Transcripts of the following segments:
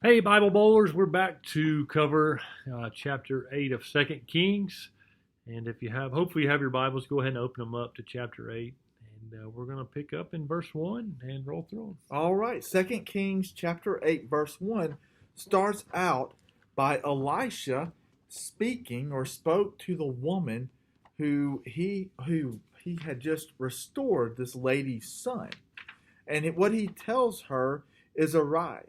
Hey, Bible Bowlers, we're back to cover chapter 8 of Second Kings. And if you have, hopefully you have your Bibles, go ahead and open them up to chapter 8. And we're going to pick up in verse 1 and roll through them. All right, Second Kings chapter 8 verse 1 starts out by Elisha speaking or spoke to the woman who he had just restored this lady's son. And what he tells her is, arise,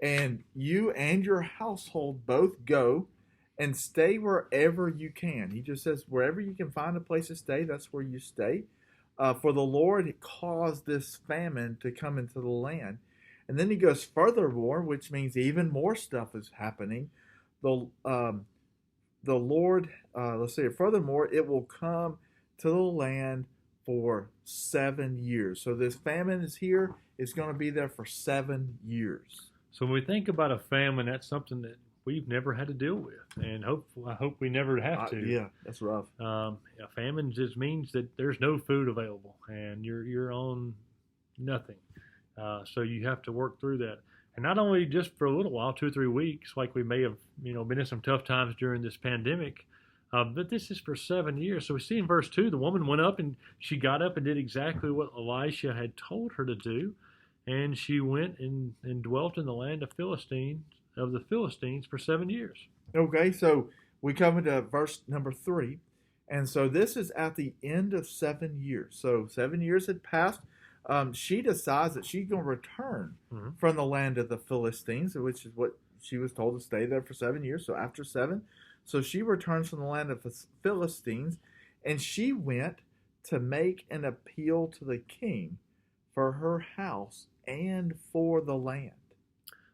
and you and your household both go and stay wherever you can. He just says, wherever you can find a place to stay, that's where you stay. For the Lord caused this famine to come into the land. And then he goes furthermore, which means even more stuff is happening. The the Lord, let's say, furthermore, it will come to the land for 7 years. So this famine is here. It's going to be there for 7 years. So when we think about a famine, that's something that we've never had to deal with. And I hope we never have to. Yeah, that's rough. A famine just means that there's no food available and you're on nothing. So you have to work through that. And not only just for a little while, 2 or 3 weeks, like we may have, been in some tough times during this pandemic, but this is for 7 years. So we see in verse 2, the woman went up and she got up and did exactly what Elisha had told her to do. And she went and dwelt in the land of the Philistines for 7 years. Okay, so we come into verse number 3. And so this is at the end of 7 years. So 7 years had passed. She decides that she's going to return from the land of the Philistines, which is what she was told to stay there for 7 years. So after 7, so she returns from the land of the Philistines, and she went to make an appeal to the king for her house and for the land.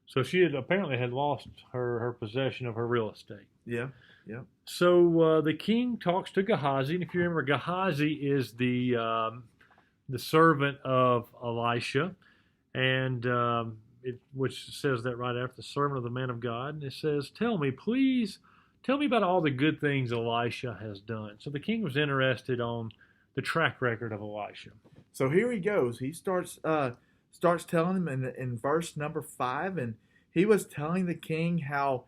So she apparently had lost her possession of her real estate. Yeah, yeah. So the king talks to Gehazi, and if you remember, Gehazi is the servant of Elisha, and which says that right after the servant of the man of God, and it says, please, tell me about all the good things Elisha has done. So the king was interested on the track record of Elisha. So here he goes. He starts telling him in verse number 5, and he was telling the king how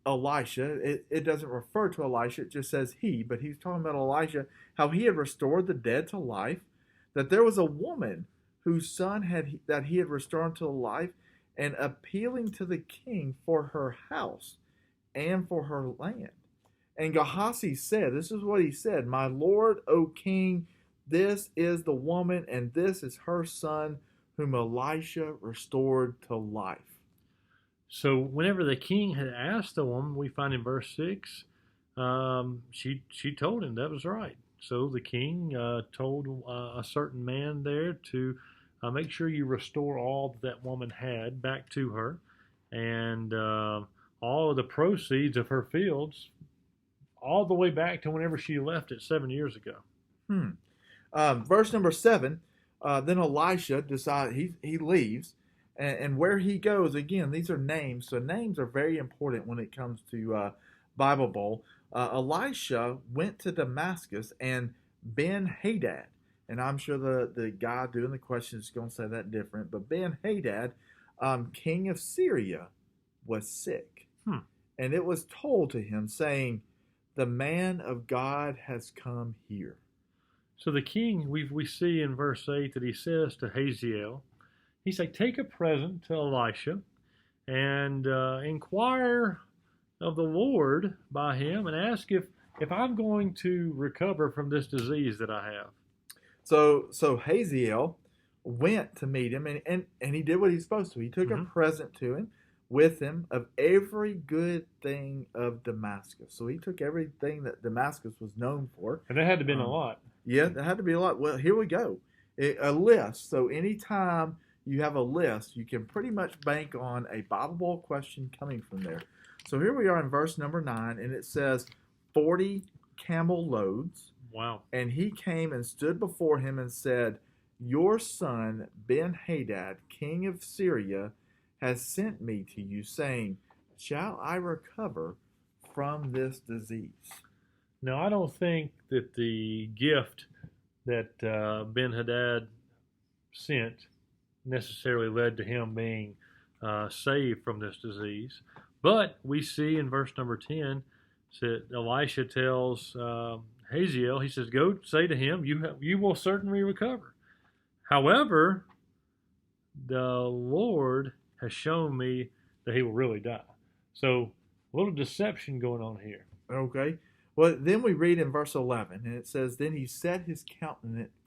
Elisha, it doesn't refer to Elisha, it just says he, but he's talking about Elisha, how he had restored the dead to life, that there was a woman whose son that he had restored to life, and appealing to the king for her house and for her land. And Gehazi said, this is what he said, my lord, O king, this is the woman, and this is her son, whom Elisha restored to life. So whenever the king had asked the woman, we find in verse 6, she told him that was right. So the king told a certain man there to make sure you restore all that woman had back to her, and all of the proceeds of her fields, all the way back to whenever she left it 7 years ago. Verse number 7, then Elisha decides he leaves, and where he goes, again, these are names, so names are very important when it comes to Bible Bowl. Elisha went to Damascus, and Ben-Hadad, and I'm sure the guy doing the question is going to say that different, but Ben-Hadad, king of Syria, was sick. And it was told to him, saying, the man of God has come here. So the king, we see in verse 8 that he says to Hazael, he said, take a present to Elisha and inquire of the Lord by him and ask if I'm going to recover from this disease that I have. So Hazael went to meet him, and he did what he's supposed to. He took a present to him with him of every good thing of Damascus. So he took everything that Damascus was known for. And that had to have been a lot. Yeah, that had to be a lot. Well, here we go. A list. So anytime you have a list, you can pretty much bank on a Bible Bowl question coming from there. So here we are in verse number 9, and it says 40 camel loads. Wow. And he came and stood before him and said, your son Ben-Hadad, king of Syria, has sent me to you, saying, shall I recover from this disease? Now, I don't think that the gift that Ben-Hadad sent necessarily led to him being saved from this disease. But we see in verse number 10 that Elisha tells Hazael, he says, go say to him, you will certainly recover. However, the Lord has shown me that he will really die. So a little deception going on here. Okay. Well, then we read in verse 11, and it says, then he set his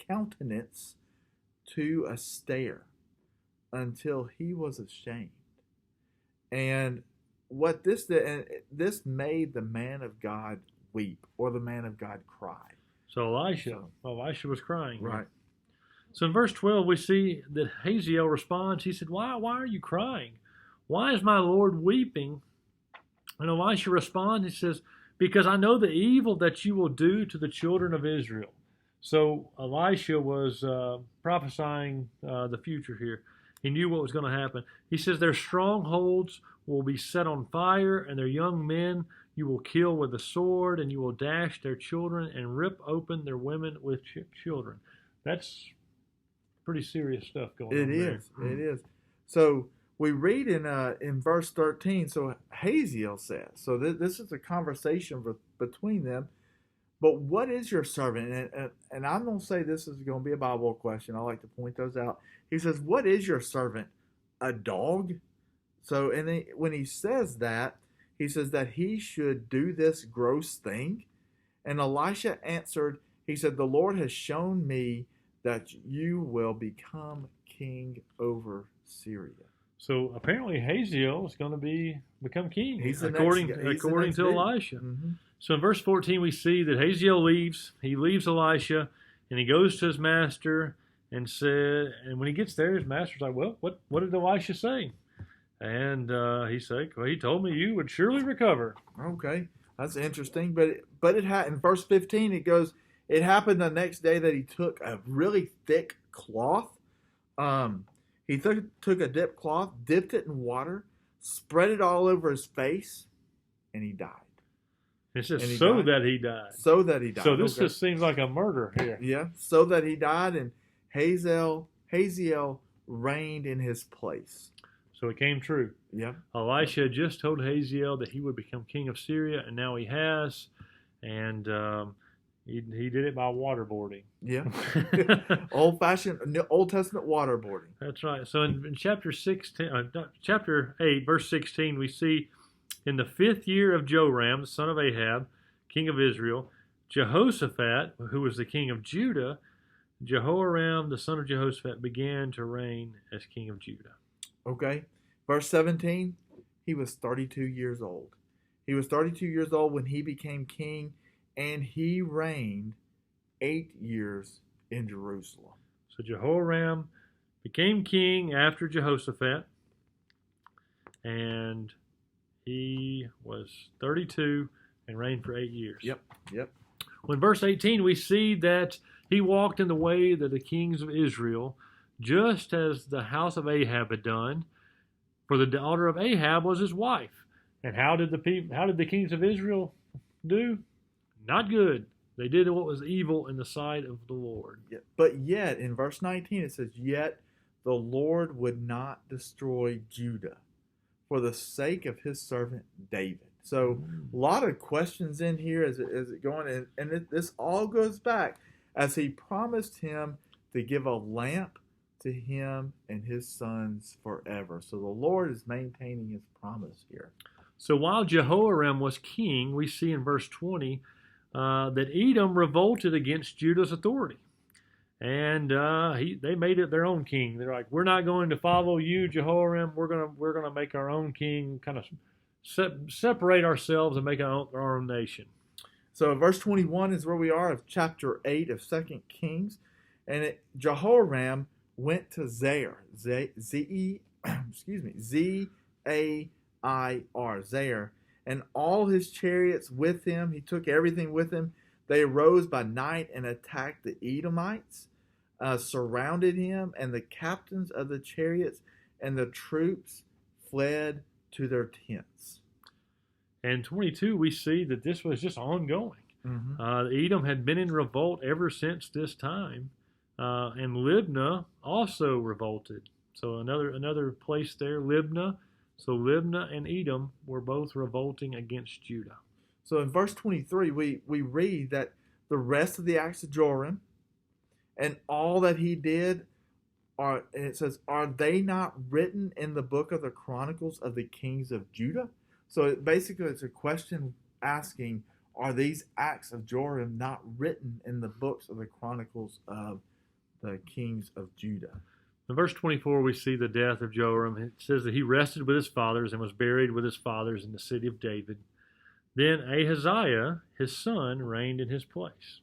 countenance to a stare until he was ashamed. And what this did, and this made the man of God weep, or the man of God cry. So Elisha was crying. Right. So in verse 12, we see that Hazael responds. He said, why are you crying? Why is my Lord weeping? And Elisha responds, he says, because I know the evil that you will do to the children of Israel. So Elisha was prophesying the future here. He knew what was going to happen. He says, their strongholds will be set on fire, and their young men you will kill with the sword, and you will dash their children and rip open their women with children. That's pretty serious stuff going on there. It is. So we read in verse 13, so Hazael says, so this is a conversation between them, but what is your servant? And I'm going to say this is going to be a Bible question. I like to point those out. He says, what is your servant? A dog? So when he says that, he says that he should do this gross thing. And Elisha answered, he said, the Lord has shown me that you will become king over Syria. So apparently Hazael is going to become king, according to Elisha. Mm-hmm. So in verse 14 we see that Hazael leaves. He leaves Elisha, and he goes to his master and when he gets there, his master's like, well, what did Elisha say? And he said, well, he told me you would surely recover. Okay, that's interesting. But it in verse 15 it goes, it happened the next day that he took a really thick cloth. He took a dip cloth, dipped it in water, spread it all over his face, and he died. It says that he died. So that he died. So this just seems like a murder here. Yeah, so that he died, and Hazael reigned in his place. So it came true. Yeah. Elisha just told Hazael that he would become king of Syria, and now he has. And he did it by waterboarding. Yeah. Old-fashioned, Old Testament waterboarding. That's right. So in chapter 8, verse 16, we see in the 5th year of Joram, the son of Ahab, king of Israel, Jehoshaphat, who was the king of Judah, Jehoram, the son of Jehoshaphat, began to reign as king of Judah. Okay. Verse 17, he was 32 years old. He was 32 years old when he became king, and he reigned 8 years in Jerusalem. So Jehoram became king after Jehoshaphat, and he was 32 and reigned for 8 years. Yep. Well, in verse 18, we see that he walked in the way of the kings of Israel, just as the house of Ahab had done, for the daughter of Ahab was his wife. And how did the kings of Israel do? Not good. They did what was evil in the sight of the Lord. But yet, in verse 19, it says, yet the Lord would not destroy Judah for the sake of his servant David. So a lot of questions in here as it going, and this all goes back as he promised him to give a lamp to him and his sons forever. So the Lord is maintaining his promise here. So while Jehoram was king, we see in verse 20 that Edom revolted against Judah's authority. And they made it their own king. They're like, we're not going to follow you, Jehoram. We're gonna make our own king, kind of separate ourselves and make our own nation. So verse 21 is where we are of chapter 8 of 2 Kings. And Jehoram went to Zair, Z-A-I-R, Zair, and all his chariots with him. He took everything with him. They arose by night and attacked the Edomites, surrounded him, and the captains of the chariots and the troops fled to their tents. And 22, we see that this was just ongoing. Mm-hmm. Edom had been in revolt ever since this time, and Libnah also revolted. So another place there, Libnah. So Libnah and Edom were both revolting against Judah. So in verse 23, we read that the rest of the acts of Joram and all that he did and it says, are they not written in the book of the Chronicles of the kings of Judah? So basically it's a question asking, are these acts of Joram not written in the books of the Chronicles of the kings of Judah? In verse 24, we see the death of Joram. It says that he rested with his fathers and was buried with his fathers in the city of David. Then Ahaziah, his son, reigned in his place.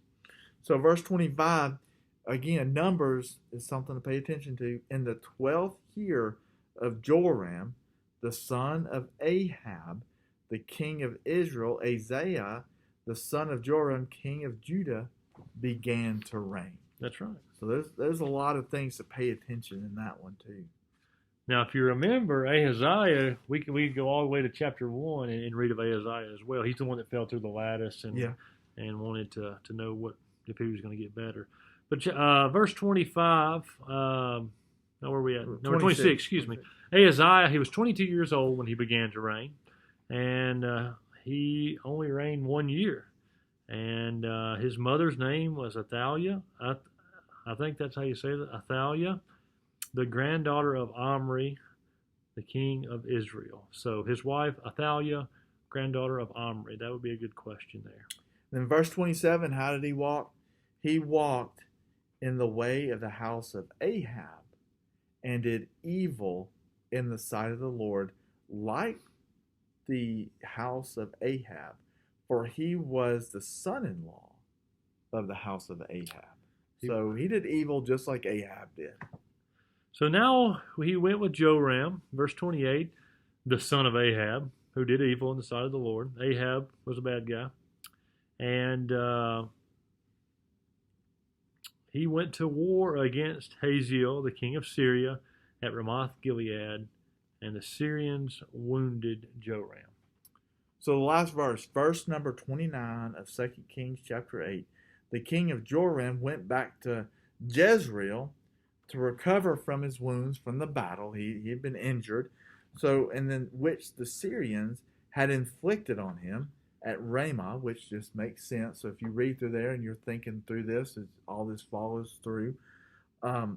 So verse 25, again, Numbers is something to pay attention to. In the 12th year of Joram, the son of Ahab, the king of Israel, Ahaziah, the son of Joram, king of Judah, began to reign. That's right. So there's a lot of things to pay attention in that one too. Now, if you remember Ahaziah, we could go all the way to chapter 1 and read of Ahaziah as well. He's the one that fell through the lattice and wanted to know if he was going to get better. But verse 25, now where are we at? Number 26, excuse me. Ahaziah, he was 22 years old when he began to reign, and he only reigned 1 year. And his mother's name was Athaliah. I think that's how you say that, Athaliah, the granddaughter of Omri, the king of Israel. So his wife, Athaliah, granddaughter of Omri. That would be a good question there. Then verse 27, how did he walk? He walked in the way of the house of Ahab and did evil in the sight of the Lord, like the house of Ahab, for he was the son-in-law of the house of Ahab. So he did evil just like Ahab did. So now he went with Joram, verse 28, the son of Ahab, who did evil in the sight of the Lord. Ahab was a bad guy. And he went to war against Hazael, the king of Syria, at Ramoth Gilead, and the Syrians wounded Joram. So the last verse number 29 of 2 Kings chapter 8, the king of Joram went back to Jezreel to recover from his wounds from the battle. He had been injured, and then which the Syrians had inflicted on him at Ramah, which just makes sense. So if you read through there and you're thinking through this, all this follows through.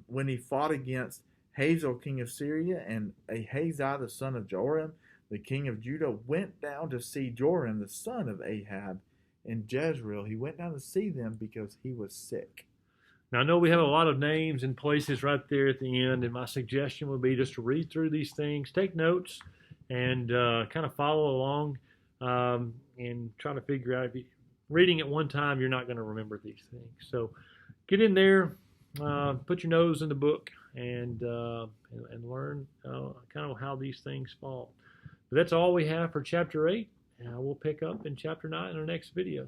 When he fought against Hazael, king of Syria, and Ahaziah, the son of Joram, the king of Judah, went down to see Joram, the son of Ahab, in Jezreel. He went down to see them because he was sick. Now, I know we have a lot of names and places right there at the end, and my suggestion would be just to read through these things, take notes, and kind of follow along and try to figure out. If you, reading at one time, you're not going to remember these things. So get in there, put your nose in the book, and learn kind of how these things fall. But that's all we have for Chapter 8. We'll pick up in Chapter 9 in our next video.